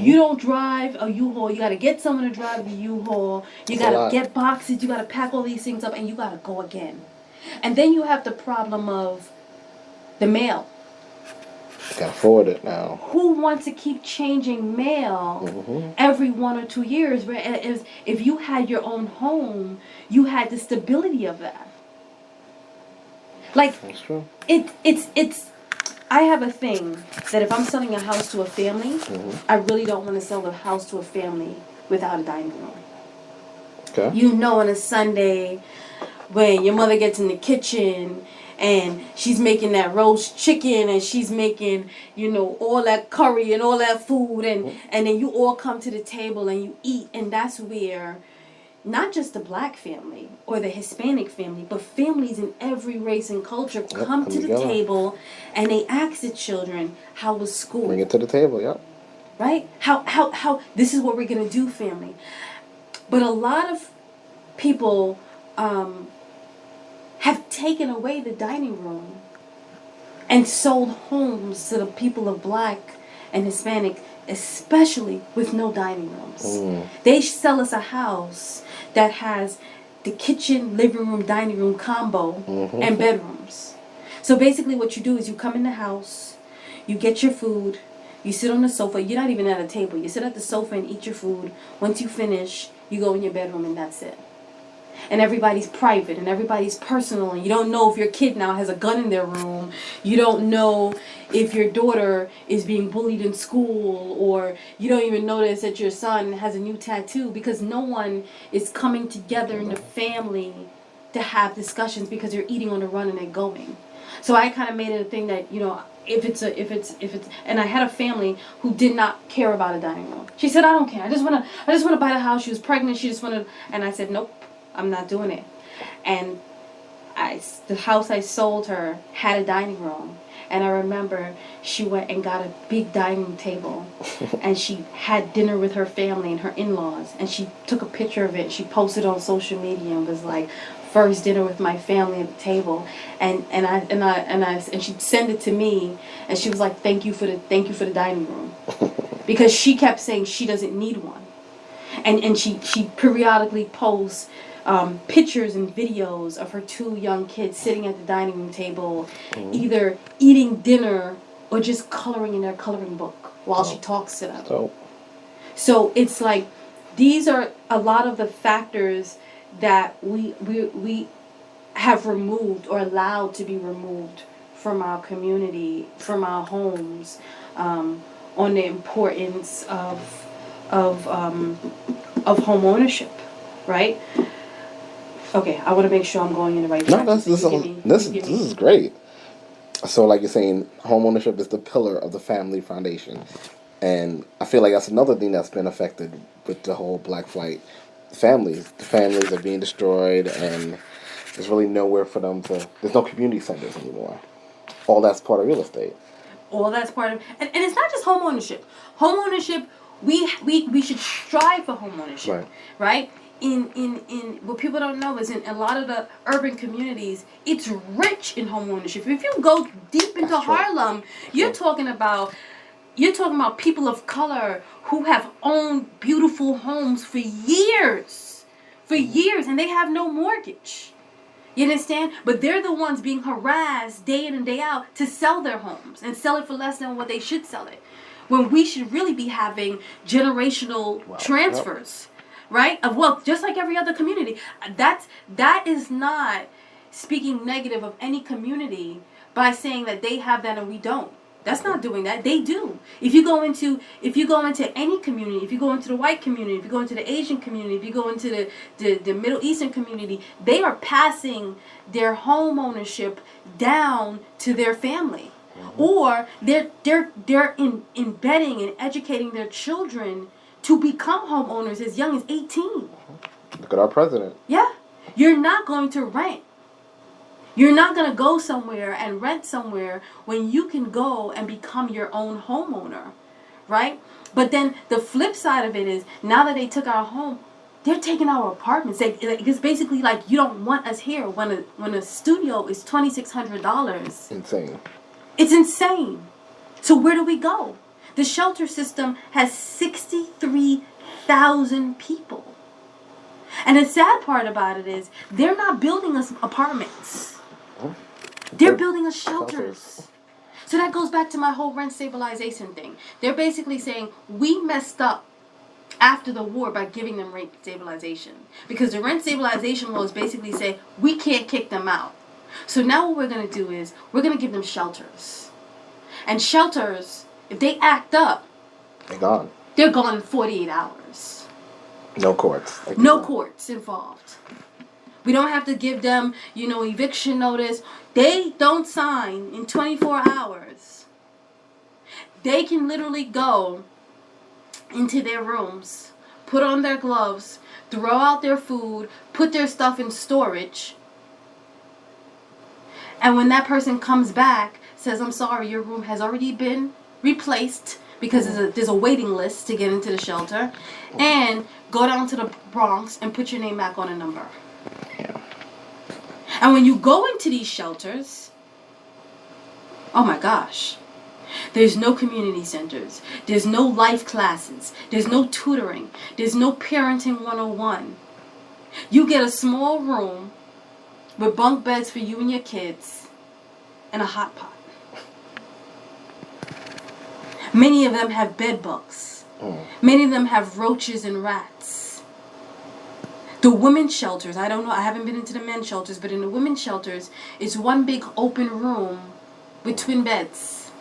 you don't drive a U-Haul, you got to get someone to drive the U-Haul. You got to get boxes. You got to pack all these things up, and you got to go again. And then you have the problem of the mail. You can afford it now. Who wants to keep changing mail every 1 or 2 years? Whereas if you had your own home, you had the stability of that. Like, that's true. It's. I have a thing that if I'm selling a house to a family, I really don't want to sell the house to a family without a dining room. Okay. You know, on a Sunday, when your mother gets in the kitchen and she's making that roast chicken and she's making, you know, all that curry and all that food, and then you all come to the table and you eat, and that's where not just the black family or the Hispanic family, but families in every race and culture come to the table and they ask the children, how was school? Bring it to the table, yeah. Right? How this is what we're going to do, family. But a lot of people have taken away the dining room and sold homes to the people of black and Hispanic, especially with no dining rooms. They sell us a house that has the kitchen, living room, dining room combo and bedrooms. So basically what you do is you come in the house, you get your food, you sit on the sofa. You're not even at a table. You sit at the sofa and eat your food. Once you finish, you go in your bedroom and that's it. And everybody's private and everybody's personal, and you don't know if your kid now has a gun in their room. You don't know if your daughter is being bullied in school, or you don't even notice that your son has a new tattoo, because no one is coming together in the family to have discussions because they're eating on the run and they're going. So I kind of made it a thing that, you know, if it's and I had a family who did not care about a dining room. She said, I don't care. I just want to buy the house. She was pregnant. She just wanted, and I said, nope. I'm not doing it. And the house I sold her had a dining room. And I remember she went and got a big dining table. And she had dinner with her family and her in-laws. And she took a picture of it. She posted on social media and was like, first dinner with my family at the table. And she'd send it to me. And she was like, thank you for the dining room. Because she kept saying she doesn't need one. And she periodically posts pictures and videos of her 2 young kids sitting at the dining room table, either eating dinner or just coloring in their coloring book while she talks to them. So it's like, these are a lot of the factors that we have removed or allowed to be removed from our community, from our homes, on the importance of home ownership, right? Okay, I want to make sure I'm going in the right direction. No, this is great. So, like you're saying, home ownership is the pillar of the family foundation, and I feel like that's another thing that's been affected with the whole Black Flight. The families are being destroyed, and there's really nowhere for them to. There's no community centers anymore. All that's part of real estate. All that's part of, and it's not just home ownership. Home ownership, we should strive for home ownership, right? In what people don't know is in a lot of the urban communities, it's rich in home ownership. If you go deep into Harlem, you're talking about people of color who have owned beautiful homes for years, and they have no mortgage. You understand? But they're the ones being harassed day in and day out to sell their homes and sell it for less than what they should sell it, when we should really be having generational transfers. Right? Of wealth, just like every other community. That is not speaking negative of any community by saying that they have that and we don't. That's not doing that. They do. If you go into any community, if you go into the white community, if you go into the Asian community, if you go into the Middle Eastern community, they are passing their home ownership down to their family. Or they're embedding and educating their children to become homeowners as young as 18. Look at our president. Yeah. You're not going to rent. You're not going to go somewhere and rent somewhere when you can go and become your own homeowner, right? But then the flip side of it is, now that they took our home, they're taking our apartments. It's basically like, you don't want us here when a studio is $2,600. Insane. It's insane. So where do we go? The shelter system has 6 1,000 people. And the sad part about it is they're not building us apartments. They're building us shelters. So that goes back to my whole rent stabilization thing. They're basically saying we messed up after the war by giving them rent stabilization. Because the rent stabilization laws basically say we can't kick them out. So now what we're going to do is we're going to give them shelters. And shelters, if they act up, they're gone. They're gone in 48 hours. No courts. No courts involved. We don't have to give them, eviction notice. They don't sign in 24 hours. They can literally go into their rooms, put on their gloves, throw out their food, put their stuff in storage. And when that person comes back, says, I'm sorry, your room has already been replaced because there's a waiting list to get into the shelter, and go down to the Bronx and put your name back on a number. Yeah. And when you go into these shelters, oh my gosh, there's no community centers. There's no life classes. There's no tutoring. There's no parenting 101. You get a small room with bunk beds for you and your kids and a hot pot. Many of them have bed bugs. Many of them have roaches and rats. The women's shelters, I don't know, I haven't been into the men's shelters, but in the women's shelters, it's one big open room with twin beds.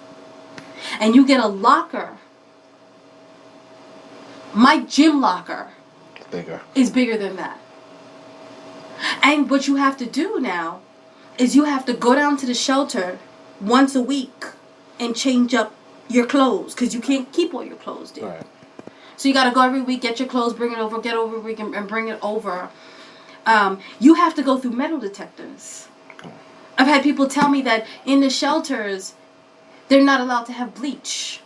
And you get a locker. My gym locker is bigger than that. And what you have to do now is you have to go down to the shelter once a week and change up your clothes, because you can't keep all your clothes there. Right. So you got to go every week, get your clothes, bring it over, get over a week, and bring it over. You have to go through metal detectors. I've had people tell me that in the shelters, they're not allowed to have bleach.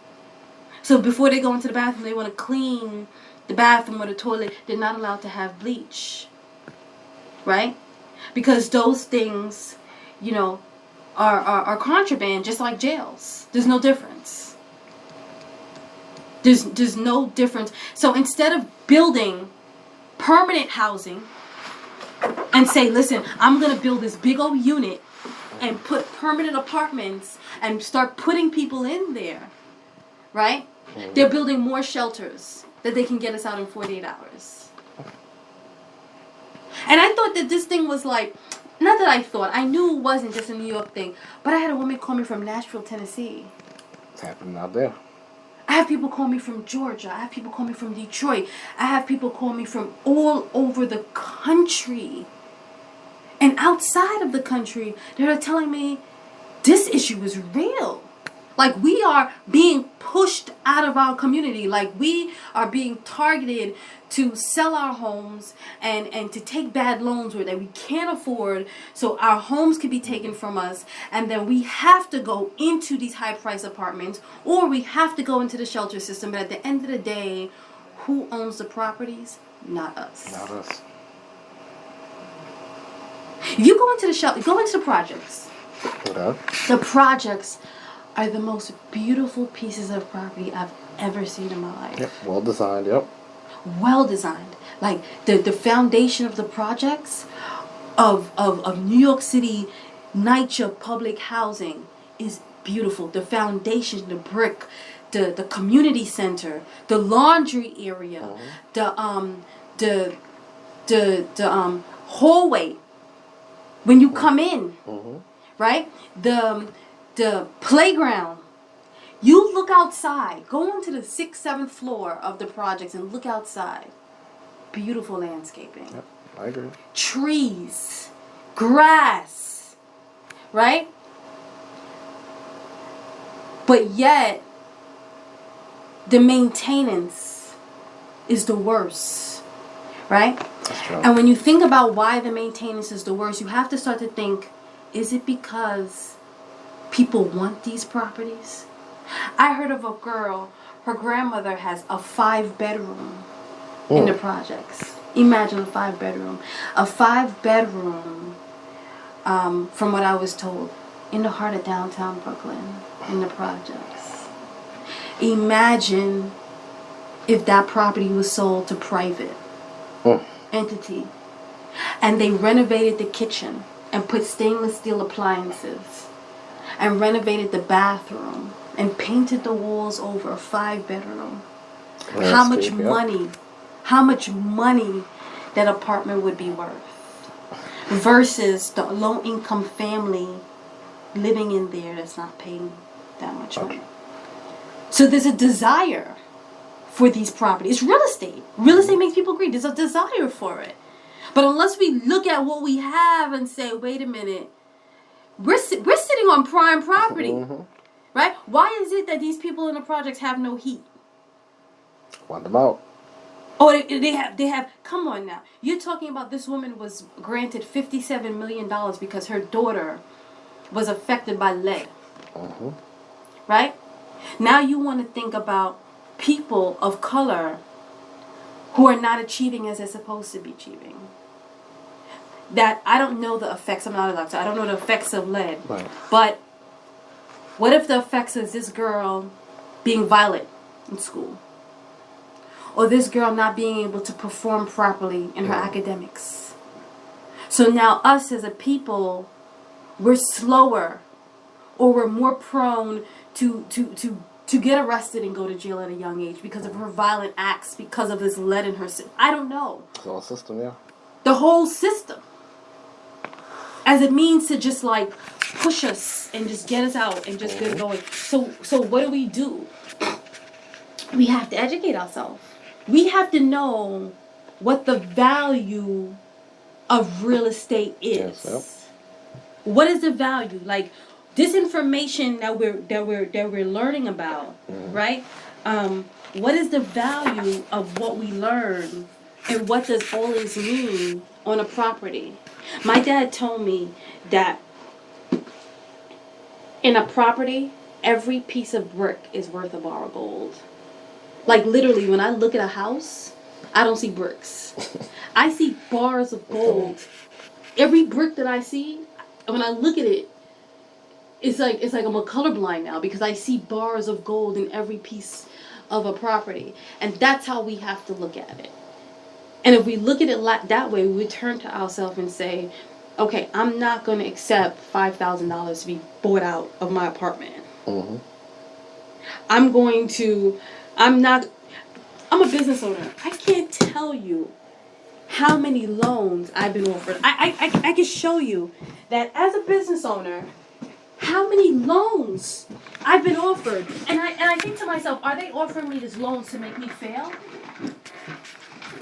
So before they go into the bathroom, they want to clean the bathroom or the toilet. They're not allowed to have bleach. Right? Because those things, are contraband, just like jails. There's no difference. There's no difference. So instead of building permanent housing and say, listen, I'm going to build this big old unit and put permanent apartments and start putting people in there, right? Mm-hmm. They're building more shelters that they can get us out in 48 hours. And I thought that this thing was like, not that I thought, I knew it wasn't just a New York thing, but I had a woman call me from Nashville, Tennessee. It's happening out there. I have people call me from Georgia. I have people call me from Detroit. I have people call me from all over the country. And outside of the country, they're telling me this issue is real. Like, we are being pushed out of our community. Like, we are being targeted to sell our homes and to take bad loans that we can't afford, so our homes can be taken from us, and then we have to go into these high price apartments, or we have to go into the shelter system. But at the end of the day, who owns the properties? Not us. Not us. If you go into the shelter, go into the projects. Okay. The projects are the most beautiful pieces of property I've ever seen in my life. Yep. Well designed. Yep. Well designed. Like the foundation of the projects of New York City NYCHA public housing is beautiful. The foundation, the brick, the community center, the laundry area, the hallway when you come in, right? The playground. You look outside. Go onto the 6th, 7th floor of the projects and look outside. Beautiful landscaping. Yep, I agree. Trees. Grass. Right? But yet, the maintenance is the worst. Right? That's true. And when you think about why the maintenance is the worst, you have to start to think, is it because people want these properties? I heard of a girl, her grandmother has a 5-bedroom in the projects. Imagine a 5-bedroom. A 5-bedroom, from what I was told, in the heart of downtown Brooklyn, in the projects. Imagine if that property was sold to private entity and they renovated the kitchen and put stainless steel appliances and renovated the bathroom and painted the walls over a 5-bedroom, how much money that apartment would be worth versus the low income family living in there that's not paying that much money. So there's a desire for these properties. It's real estate. Real estate makes people greedy. There's a desire for it. But unless we look at what we have and say, wait a minute, we're sitting on prime property, right? Why is it that these people in the projects have no heat? Want them out. Oh, they have. Come on now. You're talking about this woman was granted $57 million because her daughter was affected by lead. Right? Now you want to think about people of color who are not achieving as they're supposed to be achieving. That I don't know the effects. I'm not a doctor. I don't know the effects of lead. Right. But what if the effects is this girl being violent in school? Or this girl not being able to perform properly in her academics. So now us as a people, we're slower or we're more prone to get arrested and go to jail at a young age because of her violent acts, because of this lead in her system. I don't know. The whole system, yeah. The whole system. As it means to just like push us and just get us out and just get going. So what do? We have to educate ourselves. We have to know what the value of real estate is. Yes, yep. What is the value? Like this information that we're learning about, right? What is the value of what we learn, and what does all this mean on a property? My dad told me that in a property, every piece of brick is worth a bar of gold. Like literally, when I look at a house, I don't see bricks. I see bars of gold. Every brick that I see, when I look at it, it's like I'm a colorblind now because I see bars of gold in every piece of a property, and that's how we have to look at it. And if we look at it that way, we turn to ourselves and say, okay, I'm not going to accept $5,000 to be bought out of my apartment. I'm a business owner. I can't tell you how many loans I've been offered. I can show you that as a business owner, how many loans I've been offered. And I think to myself, are they offering me these loans to make me fail?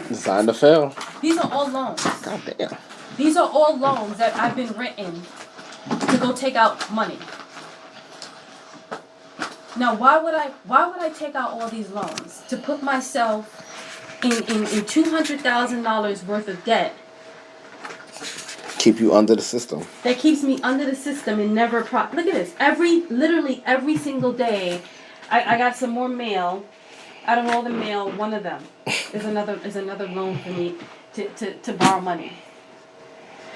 Designed to fail. These are all loans. God damn. These are all loans that I've been written to go take out money. Now, why would I take out all these loans? To put myself in $200,000 worth of debt. Keep you under the system. That keeps me under the system and never look at this. Literally every single day, I got some more mail. Out of all the mail, one of them is another loan for me to borrow money.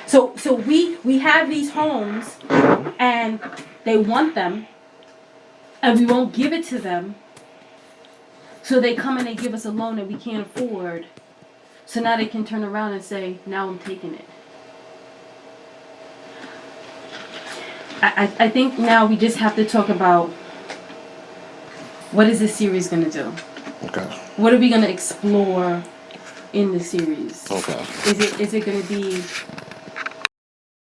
So we have these homes and they want them and we won't give it to them. So they come and they give us a loan that we can't afford. So now they can turn around and say, now I'm taking it. I think now we just have to talk about what is this series going to do? Okay. What are we going to explore in the series? Okay. Is it going to be